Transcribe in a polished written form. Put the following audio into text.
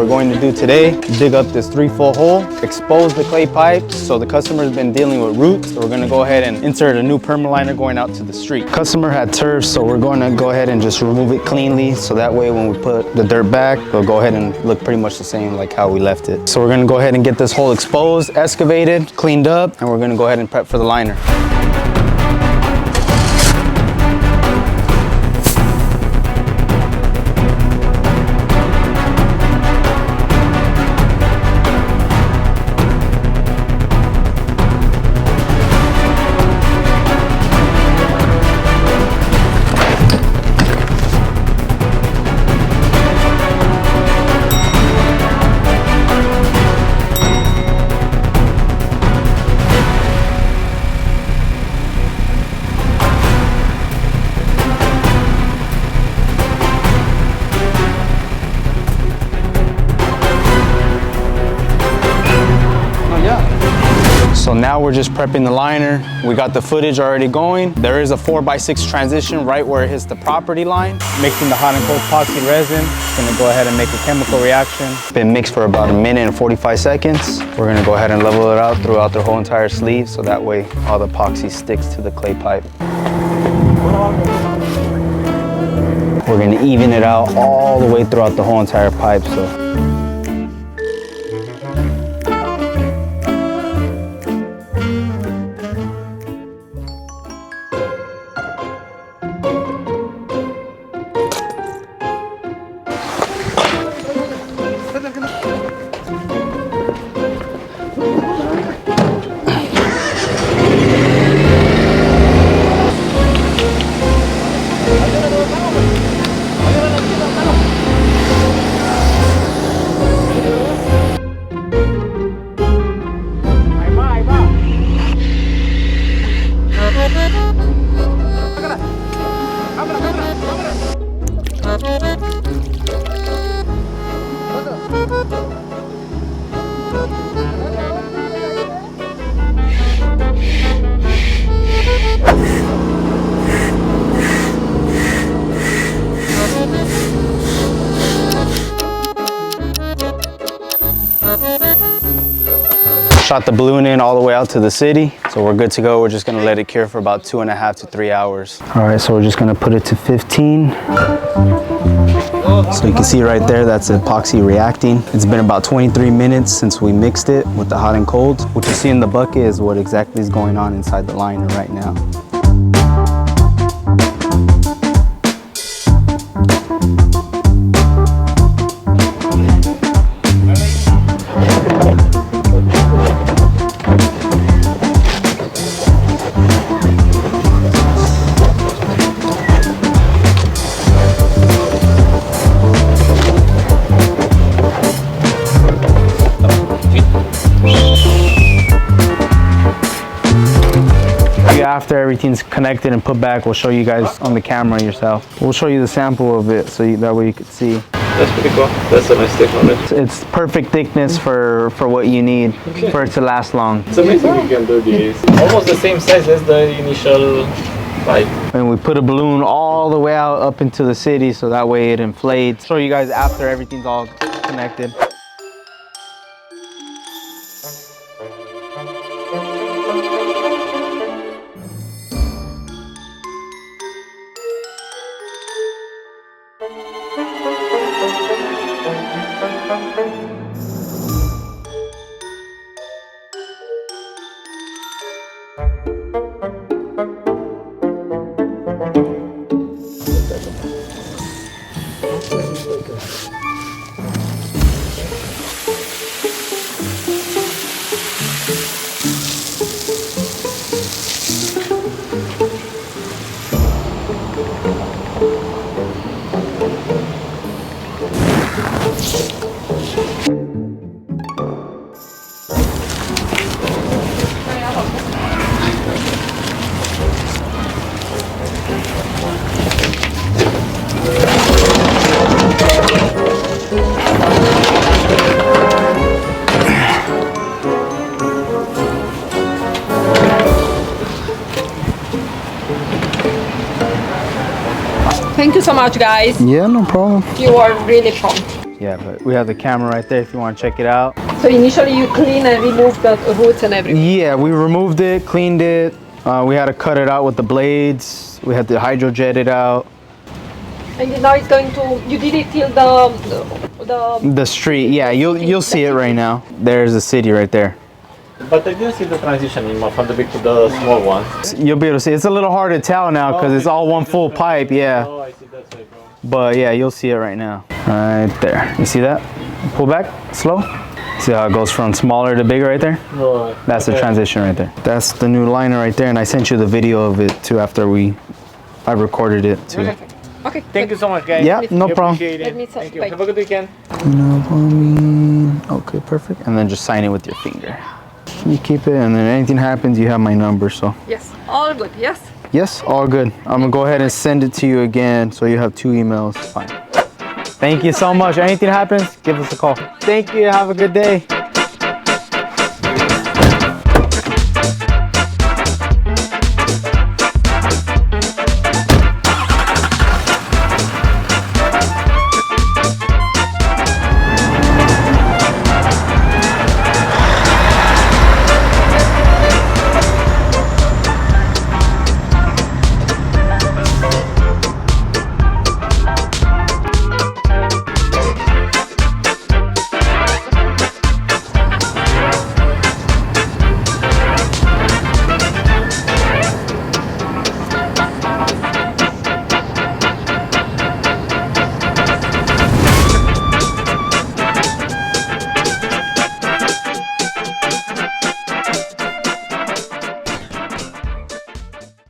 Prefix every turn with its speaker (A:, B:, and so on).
A: going to do today, dig up this 3-foot hole, expose the clay pipes. So the customer's been dealing with roots. So we're gonna go ahead and insert a new permaliner going out to the street. Customer had turf, so we're going to go ahead and just remove it cleanly. So that way when we put the dirt back, it'll go ahead and look pretty much the same like how we left it. So we're gonna go ahead and get this hole exposed, excavated, cleaned up, and we're gonna go ahead and prep for the liner. So now we're just prepping the liner. We got the footage already going. There is a 4x6 transition right where it hits the property line. Mixing the hot and cold epoxy resin. It's gonna go ahead and make a chemical reaction. It's been mixed for about 1 minute and 45 seconds. We're gonna go ahead and level it out throughout the whole entire sleeve so that way all the epoxy sticks to the clay pipe. We're gonna even it out all the way throughout the whole entire pipe. Shot the balloon in all the way out to the city, so we're good to go. We're just gonna let it cure for about 2.5 to 3 hours. All right, so we're just gonna put it to 15. So you can see right there, that's epoxy reacting. It's been about 23 minutes since we mixed it with the hot and cold. What you see in the bucket is what exactly is going on inside the liner right now. After everything's connected and put back, we'll show you guys on the camera yourself. We'll show you the sample of it so that way you can see.
B: That's pretty cool. That's a nice thick on it.
A: It's perfect thickness for what you need for it to last long.
B: It's amazing you can do these. Almost the same size as the initial pipe.
A: And we put a balloon all the way out up into the city so that way it inflates. Show you guys after everything's all connected.
C: Thank you so much, guys.
A: Yeah, no problem.
C: You are really prompt.
A: Yeah, but we have the camera right there if you want to check it out.
C: So initially you clean and remove the roots and everything.
A: Yeah, we removed it, cleaned it. We had to cut it out with the blades. We had to hydrojet it out.
C: And now it's going to, you did it till
A: The street, yeah, you'll see it right now. There's the city right there.
B: But I didn't see the transition from the big to the small one.
A: You'll be able to see. It's a little hard to tell now because it's all one full pipe, yeah.
B: Oh, I see, that's right, bro.
A: But yeah, you'll see it right now. Right there. You see that? Pull back, slow. See how it goes from smaller to bigger right there?
B: Right.
A: That's the transition right there. That's the new liner right there, and I sent you the video of it too after I recorded it too.
C: Okay.
B: Thank you so much, guys.
A: Yeah, no problem.
B: Appreciate it.
C: Let me
B: Thank you.
C: bye.
B: Have a good weekend.
A: Okay, perfect. And then just sign it with your finger. You keep it, and then anything happens, you have my number, so.
C: Yes, all good, yes.
A: Yes, all good. I'm gonna go ahead and send it to you again, so you have 2 emails. Fine. Thank you so much. Anything happens, give us a call. Thank you. Have a good day.